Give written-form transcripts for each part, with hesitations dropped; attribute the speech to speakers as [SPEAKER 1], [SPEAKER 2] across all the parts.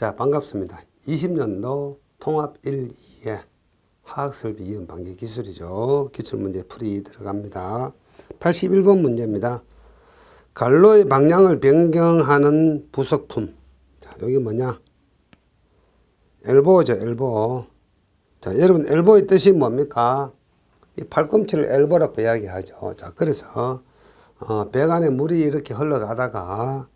[SPEAKER 1] 자, 반갑습니다. 20년도 통합 1, 2의 화학설비 이온 방지 기술이죠. 기출문제 풀이 들어갑니다. 81번 문제입니다. 갈로의 방향을 변경하는 부속품. 자, 여기 뭐냐? 엘보죠, 엘보. 자, 여러분, 엘보의 뜻이 뭡니까? 이 팔꿈치를 엘보라고 이야기하죠. 자, 그래서 백 안에 물이 이렇게 흘러가다가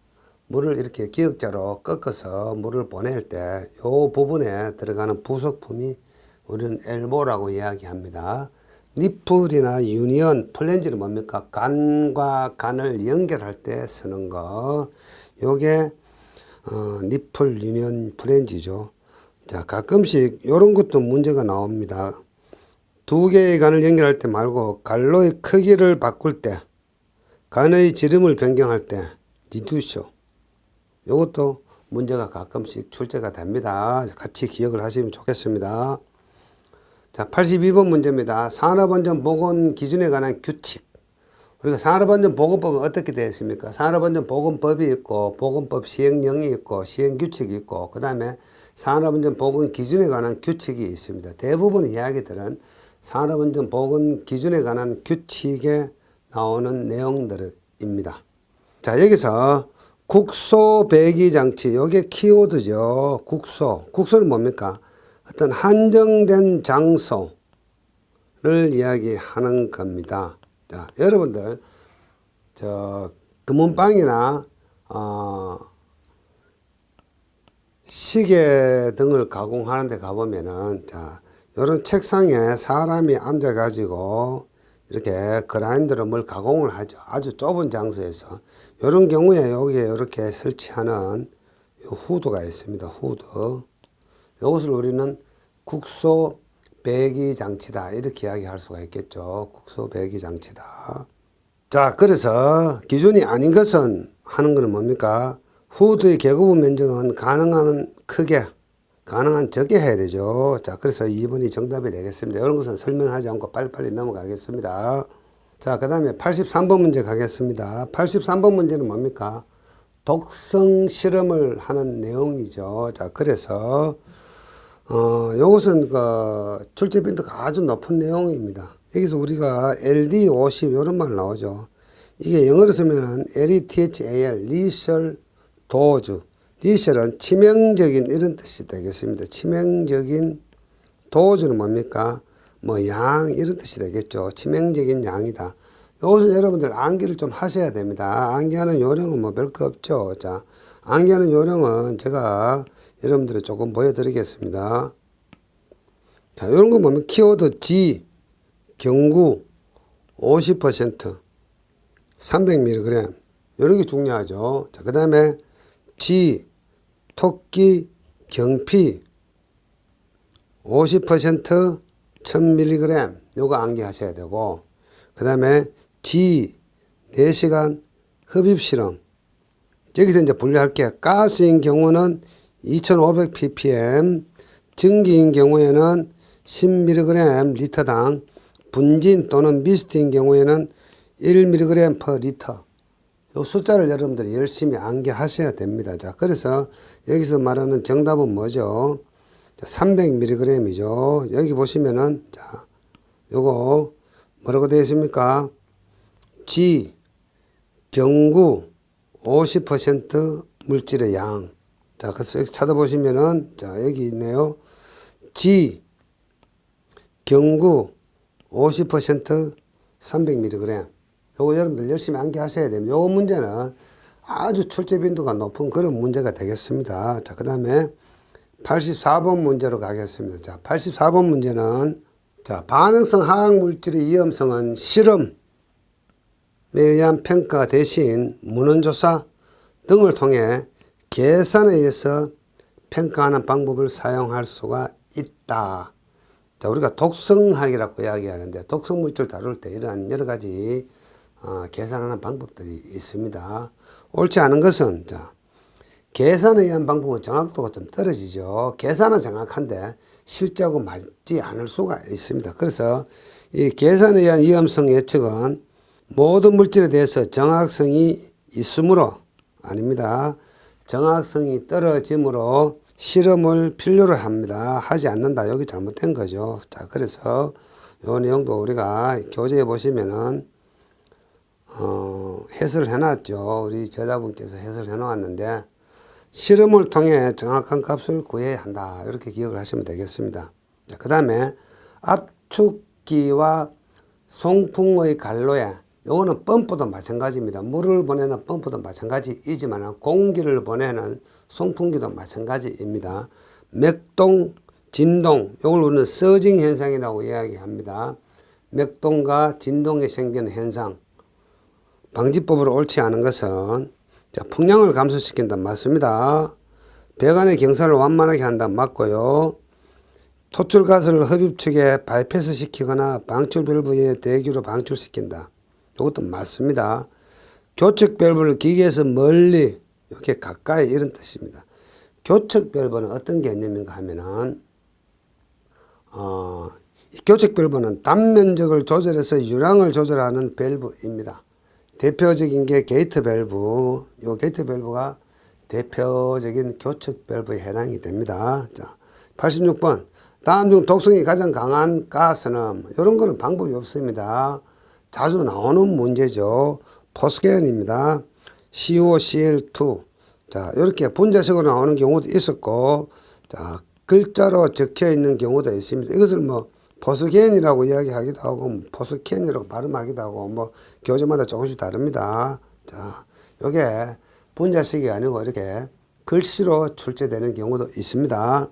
[SPEAKER 1] 물을 이렇게 기역자로 꺾어서 물을 보낼 때 이 부분에 들어가는 부속품이 우리는 엘보라고 이야기합니다. 니플이나 유니언, 플랜지는 뭡니까? 간과 간을 연결할 때 쓰는 거. 요게 니플, 유니언, 플랜지죠. 자, 가끔씩 이런 것도 문제가 나옵니다. 두 개의 간을 연결할 때 말고 갈로의 크기를 바꿀 때, 간의 지름을 변경할 때 리듀셔. 이것도 문제가 가끔씩 출제가 됩니다. 같이 기억을 하시면 좋겠습니다. 자, 82번 문제입니다. 산업안전보건 기준에 관한 규칙. 우리가 산업안전보건법은 어떻게 되어 있습니까? 산업안전보건법이 있고, 보건법 시행령이 있고, 시행규칙이 있고, 그 다음에 산업안전보건 기준에 관한 규칙이 있습니다. 대부분의 이야기들은 산업안전보건 기준에 관한 규칙에 나오는 내용들입니다. 자, 여기서 국소 배기 장치, 이게 키워드죠. 국소는 뭡니까? 어떤 한정된 장소를 이야기하는 겁니다. 자, 여러분들 금은방이나 시계 등을 가공하는 데 가보면은, 자, 이런 책상에 사람이 앉아 가지고 이렇게 그라인더로 뭘 가공을 하죠. 아주 좁은 장소에서. 이런 경우에 여기에 이렇게 설치하는 후드가 있습니다. 후드. 이것을 우리는 국소 배기 장치다, 이렇게 이야기할 수가 있겠죠. 국소 배기 장치다. 자, 그래서 기준이 아닌 것은 하는 것은 뭡니까? 후드의 개구부 면적은 가능한 크게, 가능한 적게 해야 되죠. 자, 그래서 2번이 정답이 되겠습니다. 이런 것은 설명하지 않고 빨리빨리 넘어가겠습니다. 자, 그 다음에 83번 문제 가겠습니다. 83번 문제는 뭡니까? 독성 실험을 하는 내용이죠. 자, 그래서 이것은 출제 빈도가 아주 높은 내용입니다. 여기서 우리가 LD50 이런 말 나오죠. 이게 영어로 쓰면은 LETHAL, 리셜 도즈. 리셜은 치명적인 이런 뜻이 되겠습니다. 치명적인, 도즈는 뭡니까? 뭐 양, 이런 뜻이 되겠죠. 치명적인 양이다. 이것은 여러분들 암기를 좀 하셔야 됩니다. 암기하는 요령은 뭐 별거 없죠. 자, 암기하는 요령은 제가 여러분들이 조금 보여드리겠습니다. 자, 이런 거 보면 키워드 G, 경구 50%, 300mg. 이런 게 중요하죠. 자, 그 다음에 G, 토끼, 경피 50%, 1000mg. 요거 암기하셔야 되고, 그 다음에 G, 4시간 흡입 실험. 여기서 이제 분류할게요. 가스인 경우는 2500ppm, 증기인 경우에는 10mg 리터당, 분진 또는 미스트인 경우에는 1mg per 리터. 이 숫자를 여러분들이 열심히 암기하셔야 됩니다. 자, 그래서 여기서 말하는 정답은 뭐죠? 300mg이죠. 여기 보시면은, 자, 요거 뭐라고 되어 있습니까? G, 경구 50% 물질의 양. 자, 그래서 여기 찾아보시면은, 자, 여기 있네요. G, 경구 50% 300mg. 요거 여러분들 열심히 암기하셔야 됩니다. 요 문제는 아주 출제 빈도가 높은 그런 문제가 되겠습니다. 자, 그 다음에 84번 문제로 가겠습니다. 자, 84번 문제는, 자, 반응성 화학물질의 위험성은 실험에 의한 평가 대신 문헌조사 등을 통해 계산에 의해서 평가하는 방법을 사용할 수가 있다. 자, 우리가 독성학이라고 이야기하는데, 독성물질 다룰 때 이러한 여러 가지 계산하는 방법들이 있습니다. 옳지 않은 것은, 자, 계산에 의한 방법은 정확도가 좀 떨어지죠. 계산은 정확한데 실제하고 맞지 않을 수가 있습니다. 그래서 이 계산에 의한 위험성 예측은 모든 물질에 대해서 정확성이 있으므로, 아닙니다. 정확성이 떨어지므로 실험을 필요로 합니다. 하지 않는다. 여기 잘못된 거죠. 자, 그래서 요 내용도 우리가 교재에 보시면은 해설을 해놨죠. 우리 제자분께서 해설을 해놓았는데 실험을 통해 정확한 값을 구해야 한다. 이렇게 기억을 하시면 되겠습니다. 그 다음에 압축기와 송풍의 갈로에 요거는 펌프도 마찬가지입니다. 물을 보내는 펌프도 마찬가지이지만 공기를 보내는 송풍기도 마찬가지입니다. 맥동, 진동, 이걸 우리는 서징 현상이라고 이야기합니다. 맥동과 진동이 생기는 현상. 방지법으로 옳지 않은 것은 자, 풍량을 감소시킨다. 맞습니다. 배관의 경사를 완만하게 한다. 맞고요. 토출가스를 흡입축에 바이패스 시키거나 방출 밸브의 대기로 방출시킨다. 이것도 맞습니다. 교측 밸브를 기계에서 멀리 이렇게 가까이 이런 뜻입니다. 교측 밸브는 어떤 개념인가 하면은 이 교측 밸브는 단면적을 조절해서 유량을 조절하는 밸브입니다. 대표적인 게 게이트 밸브. 이 게이트 밸브가 대표적인 교측 밸브에 해당이 됩니다. 자, 86번. 다음 중 독성이 가장 강한 가스는 이런 거는 방법이 없습니다. 자주 나오는 문제죠. 포스겐입니다. COCl2. 자, 이렇게 분자식으로 나오는 경우도 있었고, 자, 글자로 적혀 있는 경우도 있습니다. 이것을 뭐 포스겐이라고 이야기하기도 하고, 포스캔이라고 발음하기도 하고, 뭐 교재마다 조금씩 다릅니다. 자, 이게 분자식이 아니고 이렇게 글씨로 출제되는 경우도 있습니다.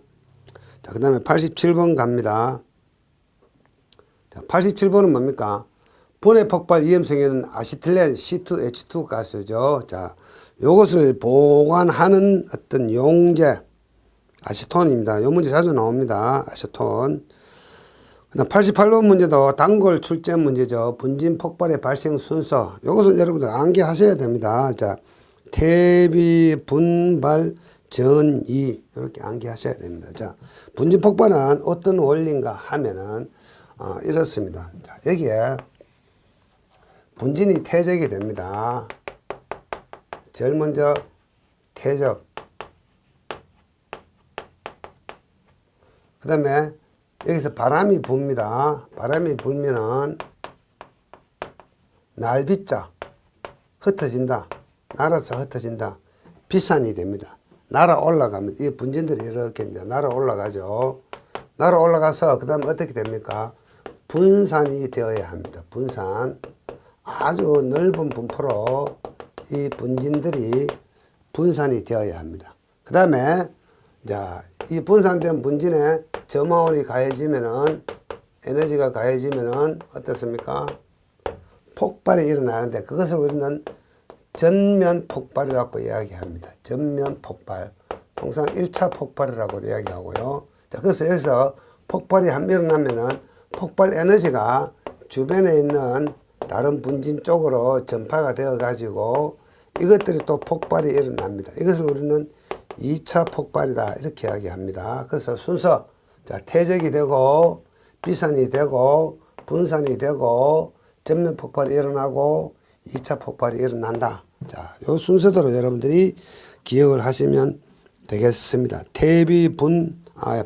[SPEAKER 1] 자, 그 다음에 87번 갑니다. 자, 87번은 뭡니까? 분해 폭발 위험성에는 아시틸렌 C2H2 가스죠. 자, 요것을 보관하는 어떤 용제, 아시톤입니다. 요 문제 자주 나옵니다. 아시톤. 그 다음 88번 문제도 단골 출제 문제죠. 분진 폭발의 발생 순서. 요것은 여러분들 암기하셔야 됩니다. 자, 태비, 분발, 전이 이렇게 암기하셔야 됩니다. 자, 분진 폭발은 어떤 원리인가 하면은 이렇습니다. 자, 여기에 분진이 퇴적이 됩니다. 제일 먼저 퇴적. 그 다음에 여기서 바람이 붑니다. 바람이 불면은 날비자 흩어진다. 날아서 흩어진다. 비산이 됩니다. 날아 올라가면 이 분진들이 이렇게 이제 날아 올라가죠. 날아 올라가서 그 다음에 어떻게 됩니까? 분산이 되어야 합니다. 분산. 아주 넓은 분포로 이 분진들이 분산이 되어야 합니다. 그 다음에 자, 이 분산된 분진에 점화원이 가해지면은 에너지가 가해지면은 어떻습니까? 폭발이 일어나는데 그것을 우리는 전면 폭발이라고 이야기합니다. 전면 폭발. 통상 1차 폭발이라고 이야기하고요. 자, 그래서 여기서 폭발이 한 번 일어나면은 폭발 에너지가 주변에 있는 다른 분진 쪽으로 전파가 되어 가지고 이것들이 또 폭발이 일어납니다. 이것을 우리는 2차 폭발이다. 이렇게 이야기합니다. 그래서 순서. 자, 퇴적이 되고, 비산이 되고, 분산이 되고, 전면 폭발이 일어나고, 2차 폭발이 일어난다. 자, 요 순서대로 여러분들이 기억을 하시면 되겠습니다. 태비,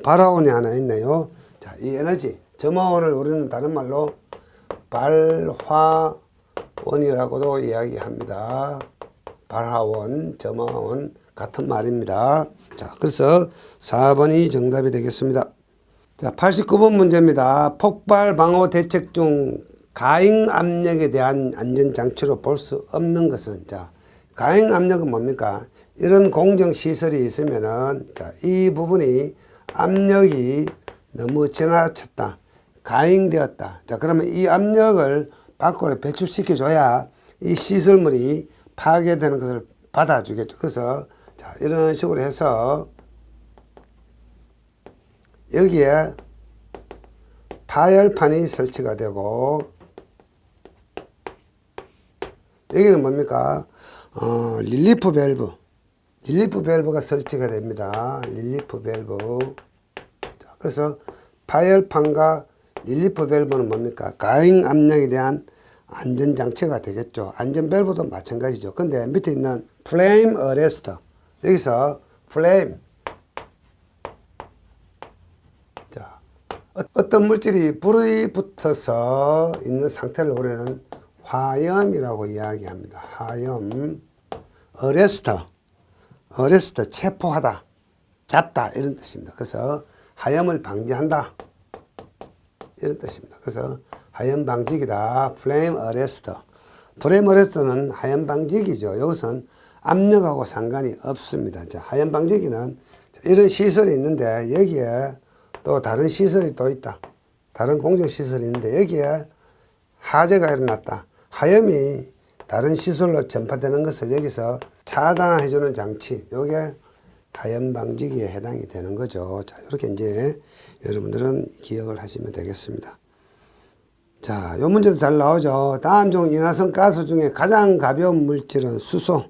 [SPEAKER 1] 발화원이 하나 있네요. 자, 이 에너지, 점화원을 우리는 다른 말로 발화원이라고도 이야기합니다. 발화원, 점화원 같은 말입니다. 자, 그래서 4번이 정답이 되겠습니다. 자, 89번 문제입니다. 폭발 방호 대책 중 가행 압력에 대한 안전장치로 볼 수 없는 것은, 자, 가행 압력은 뭡니까? 이런 공정시설이 있으면은, 자, 이 부분이 압력이 너무 지나쳤다. 가행되었다. 자, 그러면 이 압력을 밖으로 배출시켜줘야 이 시설물이 파괴되는 것을 받아주겠죠. 그래서, 자, 이런 식으로 해서 여기에 파열판이 설치가 되고, 여기는 뭡니까? 릴리프 밸브. 릴리프 밸브가 설치가 됩니다. 릴리프 밸브. 자, 그래서 파열판과 릴리프 밸브는 뭡니까? 가행 압력에 대한 안전장치가 되겠죠. 안전 밸브도 마찬가지죠. 근데 밑에 있는 플레임 어레스터. 여기서 플레임. 어떤 물질이 불이 붙어서 있는 상태를 우리는 화염이라고 이야기합니다. 화염, 어레스트, 체포하다, 잡다 이런 뜻입니다. 그래서 화염을 방지한다 이런 뜻입니다. 그래서 화염 방지기다. 플레임 어레스트. 플레임 어레스트는 화염 방지기죠. 이것은 압력하고 상관이 없습니다. 자, 화염 방지기는 이런 시설이 있는데 여기에 또 다른 시설이 또 있다. 다른 공정 시설이 있는데 여기에 화재가 일어났다. 화염이 다른 시설로 전파되는 것을 여기서 차단해 주는 장치. 요게 화염 방지기에 해당이 되는 거죠. 자, 이렇게 이제 여러분들은 기억을 하시면 되겠습니다. 자, 요 문제도 잘 나오죠. 다음 중 인화성 가스 중에 가장 가벼운 물질은 수소.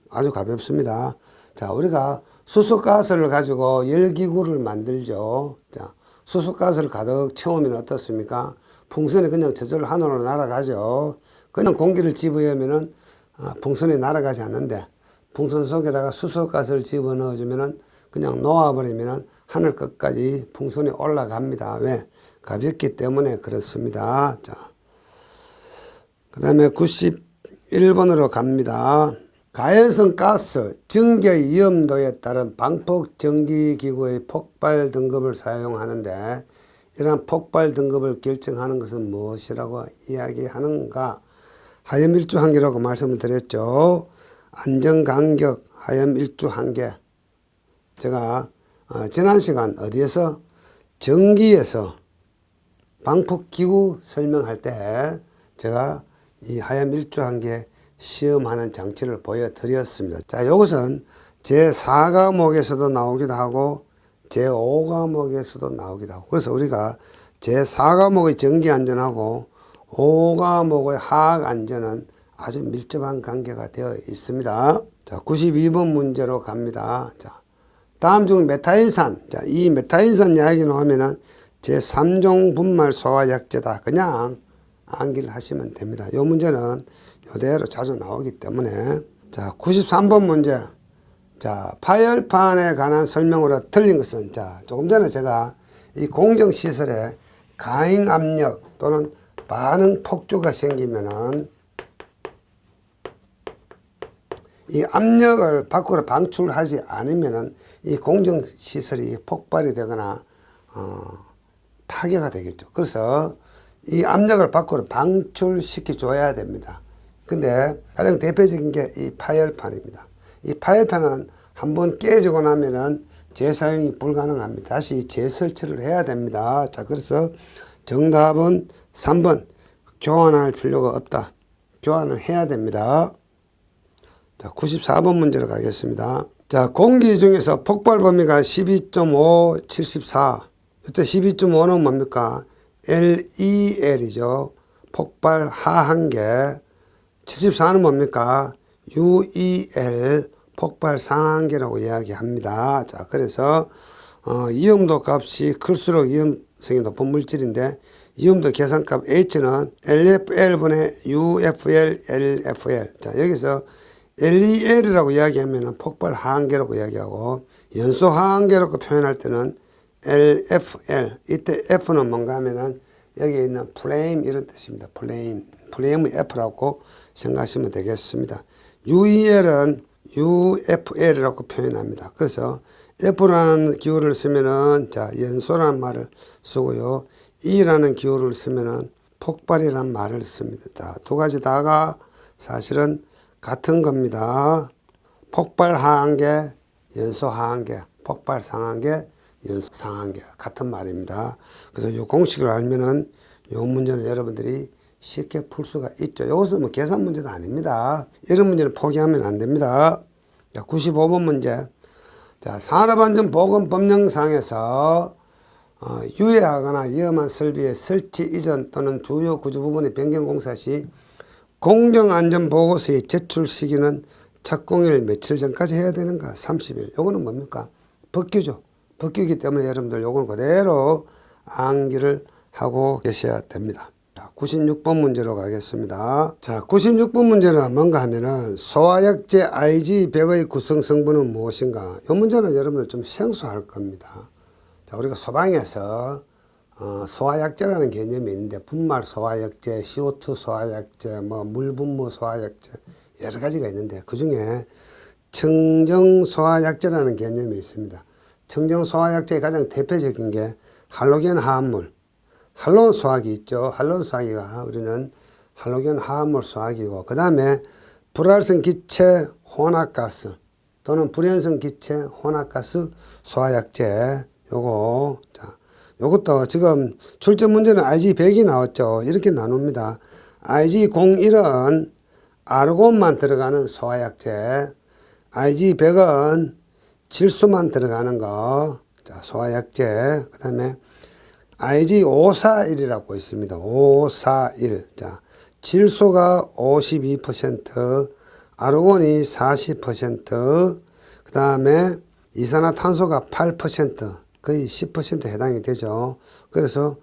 [SPEAKER 1] 아주 가볍습니다. 자, 우리가 수소가스를 가지고 열기구를 만들죠. 자, 수소가스를 가득 채우면 어떻습니까? 풍선이 그냥 저절로 하늘로 날아가죠. 그냥 공기를 집어넣으면은 풍선이 날아가지 않는데 풍선 속에다가 수소가스를 집어넣어 주면은 그냥 놓아버리면은 하늘 끝까지 풍선이 올라갑니다. 왜? 가볍기 때문에 그렇습니다. 자, 그 다음에 91번으로 갑니다. 가연성 가스 증기의 위험도에 따른 방폭 전기기구의 폭발 등급을 사용하는데 이러한 폭발 등급을 결정하는 것은 무엇이라고 이야기하는가? 하염 일주 한계라고 말씀을 드렸죠. 안전간격 하염 일주 한계. 제가 지난 시간 어디에서 전기에서 방폭기구 설명할 때 제가 이 하염 일주 한계 시험하는 장치를 보여드렸습니다. 자, 이것은 제4과목에서도 나오기도 하고 제5과목에서도 나오기도 하고 그래서 우리가 제4과목의 전기안전하고 5과목의 화학안전은 아주 밀접한 관계가 되어 있습니다. 자, 92번 문제로 갑니다. 자, 다음 중 메타인산. 자, 이 메타인산 이야기 나오면은 제3종 분말 소화약제다. 그냥 암기를 하시면 됩니다. 이 문제는 이대로 자주 나오기 때문에. 자, 93번 문제. 자, 파열판에 관한 설명으로 틀린 것은, 자, 조금 전에 제가 이 공정시설에 가행 압력 또는 반응 폭주가 생기면은 이 압력을 밖으로 방출하지 않으면은 이 공정시설이 폭발이 되거나 파괴가 되겠죠. 그래서 이 압력을 밖으로 방출시켜 줘야 됩니다. 근데 가장 대표적인 게 이 파열판입니다. 이 파열판은 한번 깨지고 나면은 재사용이 불가능합니다. 다시 재설치를 해야 됩니다. 자, 그래서 정답은 3번. 교환할 필요가 없다. 교환을 해야 됩니다. 자, 94번 문제로 가겠습니다. 자, 공기 중에서 폭발 범위가 12.5, 74. 이때 12.5는 뭡니까? LEL이죠. 폭발 하한계. 74는 뭡니까? UEL. 폭발 상한계라고 이야기합니다. 자, 그래서 위험도 값이 클수록 위험성이 높은 물질인데 위험도 계산값 H는 LFL분의 UFL, LFL. 자, 여기서 LEL이라고 이야기하면 폭발 하한계라고 이야기하고 연소 하한계라고 표현할 때는 LFL. 이때 F는 뭔가 하면은 여기에 있는 플레임 이런 뜻입니다. 플레임의 F라고 생각하시면 되겠습니다. UEL은 UFL이라고 표현합니다. 그래서 F라는 기호를 쓰면은 자, 연소라는 말을 쓰고요. E라는 기호를 쓰면은 폭발이라는 말을 씁니다. 자, 두 가지 다가 사실은 같은 겁니다. 폭발 하한계, 연소 하한계, 폭발 상한계, 연소 상한계 같은 말입니다. 그래서 이 공식을 알면은 이 문제는 여러분들이 쉽게 풀 수가 있죠. 이것은 뭐 계산 문제도 아닙니다. 이런 문제는 포기하면 안 됩니다. 자, 95번 문제. 자, 산업안전보건법령상에서 유해하거나 위험한 설비의 설치 이전 또는 주요 구조 부분의 변경 공사 시 공정안전보고서의 제출 시기는 착공일 며칠 전까지 해야 되는가? 30일. 요거는 뭡니까? 법규죠. 법규이기 때문에 여러분들 요거는 그대로 암기를 하고 계셔야 됩니다. 자, 96번 문제로 가겠습니다. 자, 96번 문제는 뭔가 하면은 소화약제 IG100의 구성 성분은 무엇인가? 이 문제는 여러분들 좀 생소할 겁니다. 자, 우리가 소방에서 소화약제라는 개념이 있는데 분말 소화약제, CO2 소화약제, 뭐 물분무 소화약제 여러 가지가 있는데 그 중에 청정 소화약제라는 개념이 있습니다. 청정 소화약제의 가장 대표적인 게 할로겐 화합물, 할론 소화기 있죠. 할론 소화기가 우리는 할로겐 화합물 소화기고 그 다음에 불활성 기체 혼합가스 또는 불연성 기체 혼합가스 소화약제 요거 자 요것도 지금 출제 문제는 IG100이 나왔죠. 이렇게 나눕니다. IG01은 아르곤만 들어가는 소화약제, IG100은 질소만 들어가는 거, 자, 소화약제. 그 다음에 IG541이라고 있습니다. 541. 자, 질소가 52%, 아르곤이 40%, 그 다음에 이산화탄소가 8%, 거의 10% 해당이 되죠. 그래서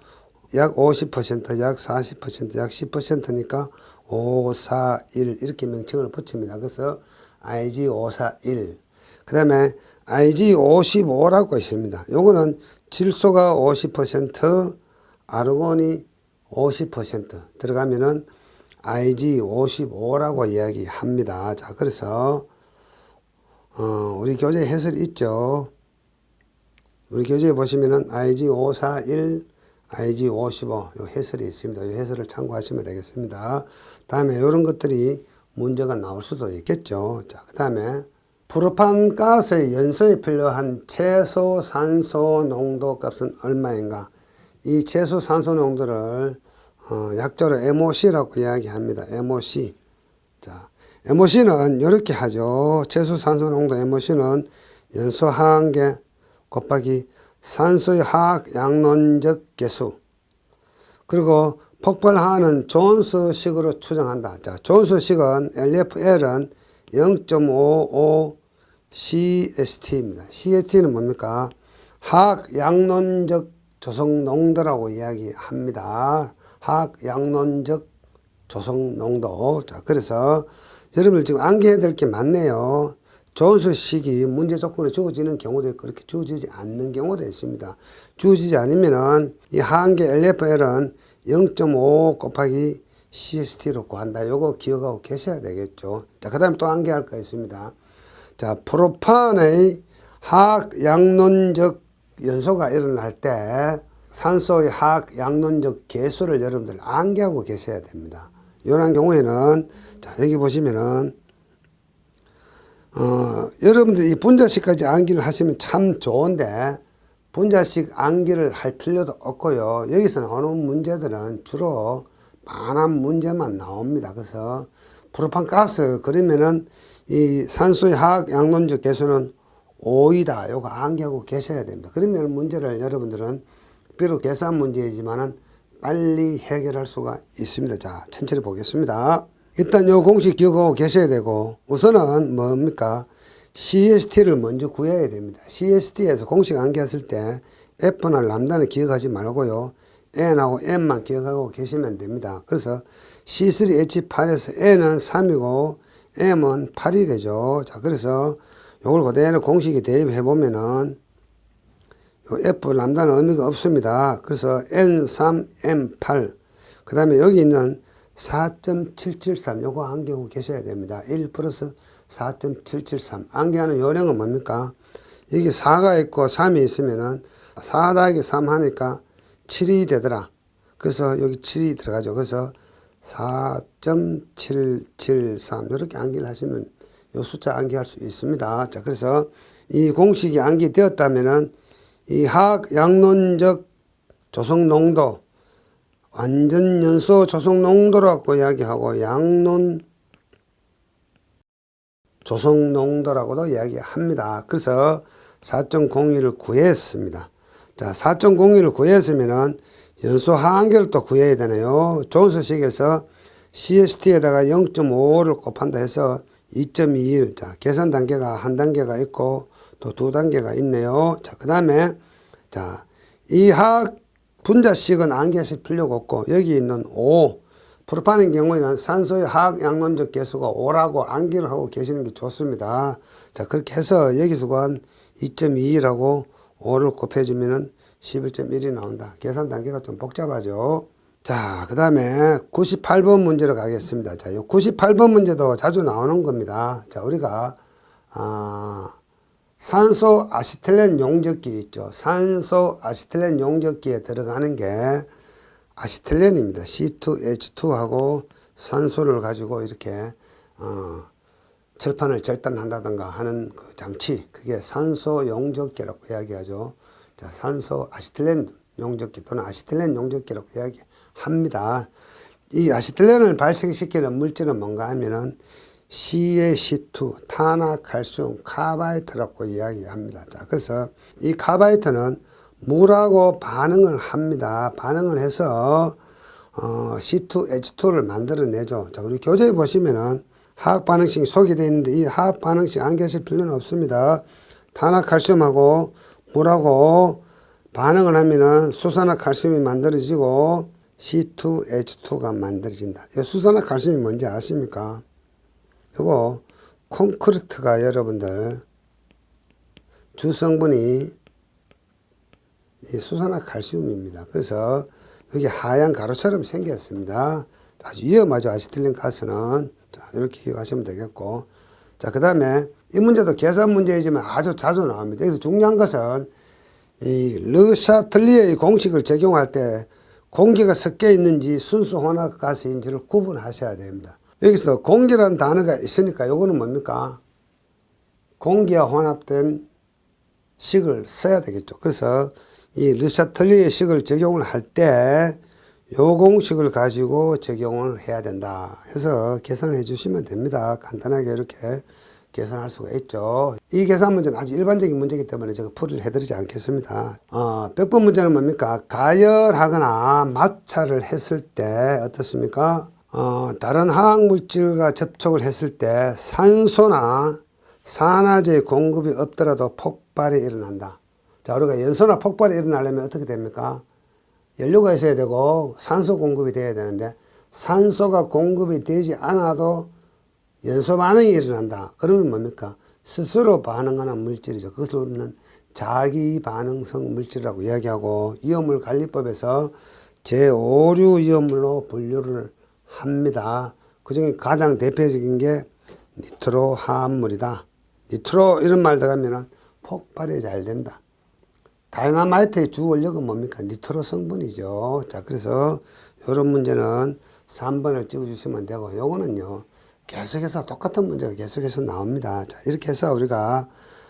[SPEAKER 1] 약 50%, 약 40%, 약 10%니까 541 이렇게 명칭을 붙입니다. 그래서 IG541. 그 다음에 IG55라고 있습니다. 요거는 질소가 50%, 아르곤이 50% 들어가면은 IG55라고 이야기합니다. 자, 그래서 우리 교재 해설이 있죠. 우리 교재에 보시면은 IG541, IG55 요 해설이 있습니다. 이 해설을 참고하시면 되겠습니다. 다음에 이런 것들이 문제가 나올 수도 있겠죠. 자, 그 다음에 프로판 가스의 연소에 필요한 최소 산소 농도 값은 얼마인가? 이 최소 산소 농도를 약자로 MOC라고 이야기합니다. MOC. 자, MOC는 이렇게 하죠. 최소 산소 농도 MOC는 연소 하한계 곱하기 산소의 화학 양론적 계수. 그리고 폭발 하한은 존스식으로 추정한다. 자, 존스식은 LFL은 0.55 CST입니다. CST는 뭡니까? 화학 양론적 조성 농도라고 이야기합니다. 화학 양론적 조성 농도. 자, 그래서 여러분들 지금 암기해야 될 게 많네요. 존스식이 문제 조건에 주어지는 경우도 있고 그렇게 주어지지 않는 경우도 있습니다. 주어지지 않으면은 이 하한계 LFL은 0.5 곱하기 CST로 구한다. 요거 기억하고 계셔야 되겠죠. 자, 그 다음에 또 암기할 거 있습니다. 자, 프로판의 화학 양론적 연소가 일어날 때 산소의 화학 양론적 계수를 여러분들 암기하고 계셔야 됩니다. 이런 경우에는 자, 여기 보시면은 여러분들이 분자식까지 암기를 하시면 참 좋은데 분자식 암기를 할 필요도 없고요. 여기서 나오는 문제들은 주로 많은 문제만 나옵니다. 그래서 프로판 가스 그러면은 이 산소의 화학 양론적 계수는 5이다. 요거 암기하고 계셔야 됩니다. 그러면 문제를 여러분들은 비록 계산 문제이지만은 빨리 해결할 수가 있습니다. 자, 천천히 보겠습니다. 일단 요 공식 기억하고 계셔야 되고 우선은 뭡니까? CST를 먼저 구해야 됩니다. CST에서 공식 암기했을 때 F나 람다는 기억하지 말고요. N하고 M만 기억하고 계시면 됩니다. 그래서 C3H8에서 N은 3이고 M은 8이 되죠. 자, 그래서 요걸 그대로 공식에 대입해 보면은 요 F 람다는 의미가 없습니다. 그래서 N3, M8 그 다음에 여기 있는 4.773 요거 암기하고 계셔야 됩니다. 1 플러스 4.773 암기하는 요령은 뭡니까? 여기 4가 있고 3이 있으면은 4 더하기 3 하니까 7이 되더라. 그래서 여기 7이 들어가죠. 그래서 4.773 이렇게 암기를 하시면 요 숫자 암기할 수 있습니다. 자, 그래서 이 공식이 암기되었다면은 이 화학 양론적 조성 농도 완전 연소 조성 농도라고 이야기하고 양론 조성 농도라고도 이야기합니다. 그래서 4.01을 구했습니다. 자, 4.01을 구했으면은 연소 하한계를 또 구해야 되네요. 존스식에서 CST에다가 0.5를 곱한다 해서 2.21. 자, 계산 단계가 한 단계가 있고 또 두 단계가 있네요. 자, 그 다음에 자, 이 화학 분자식은 암기하실 필요가 없고 여기 있는 5 프로판의 경우에는 산소의 화학 양론적 계수가 5라고 암기를 하고 계시는 게 좋습니다. 자, 그렇게 해서 여기서 구한 2.21하고 5를 곱해주면은 11.1이 나온다. 계산 단계가 좀 복잡하죠. 자, 그 다음에 98번 문제로 가겠습니다. 자, 이 98번 문제도 자주 나오는 겁니다. 자, 우리가 산소 아시틸렌 용접기 있죠. 산소 아시틸렌 용접기에 들어가는 게 아시틸렌입니다. C2H2하고 산소를 가지고 이렇게 철판을 절단한다든가 하는 그 장치, 그게 산소 용접기라고 이야기하죠. 자, 산소 아시틸렌 용접기 또는 아시틸렌 용접기라고 이야기합니다. 이 아시틸렌을 발생시키는 물질은 뭔가 하면은 CaC2, 탄화칼슘, 카바이트라고 이야기합니다. 자, 그래서 이 카바이트는 물하고 반응을 합니다. 반응을 해서 C2H2를 만들어내죠. 자, 우리 교재에 보시면은 화학 반응식이 소개되어 있는데 이 화학 반응식 안 계실 필요는 없습니다. 탄화칼슘하고 물하고 반응을 하면은 수산화칼슘이 만들어지고 C2H2가 만들어진다. 이 수산화칼슘이 뭔지 아십니까? 이거 콘크리트가 여러분들 주성분이 이 수산화칼슘입니다. 그래서 여기 하얀 가루처럼 생겼습니다. 아주 위험하죠. 아시틸렌 가스는. 자, 이렇게 기억하시면 되겠고. 자, 그 다음에 이 문제도 계산 문제이지만 아주 자주 나옵니다. 여기서 중요한 것은 이 르샤틀리에의 공식을 적용할 때 공기가 섞여 있는지 순수 혼합가스인지를 구분하셔야 됩니다. 여기서 공기라는 단어가 있으니까 이거는 뭡니까? 공기와 혼합된 식을 써야 되겠죠. 그래서 이 르샤틀리에 식을 적용을 할 때 요 공식을 가지고 적용을 해야 된다 해서 계산을 해 주시면 됩니다. 간단하게 이렇게 계산할 수가 있죠. 이 계산 문제는 아주 일반적인 문제이기 때문에 제가 풀이를 해드리지 않겠습니다. 100번 문제는 뭡니까? 가열하거나 마찰을 했을 때 어떻습니까? 다른 화학물질과 접촉을 했을 때 산소나 산화제의 공급이 없더라도 폭발이 일어난다. 자, 우리가 연소나 폭발이 일어나려면 어떻게 됩니까? 연료가 있어야 되고 산소 공급이 돼야 되는데 산소가 공급이 되지 않아도 연소 반응이 일어난다. 그러면 뭡니까? 스스로 반응하는 물질이죠. 그것을 우리는 자기 반응성 물질이라고 이야기하고 이온물 관리법에서 제5류 이온물로 분류를 합니다. 그 중에 가장 대표적인 게 니트로 화합물이다. 니트로 이런 말 들어가면은 폭발이 잘 된다. 다이나마이트의 주 원료가 뭡니까? 니트로 성분이죠. 자, 그래서 이런 문제는 3번을 찍어주시면 되고, 요거는요, 계속해서 똑같은 문제가 계속해서 나옵니다. 자, 이렇게 해서 우리가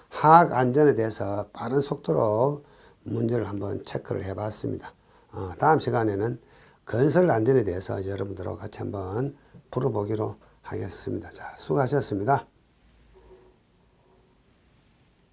[SPEAKER 1] 화학 안전에 대해서 빠른 속도로 문제를 한번 체크를 해 봤습니다. 다음 시간에는 건설 안전에 대해서 여러분들하고 같이 한번 풀어보기로 하겠습니다. 자, 수고하셨습니다.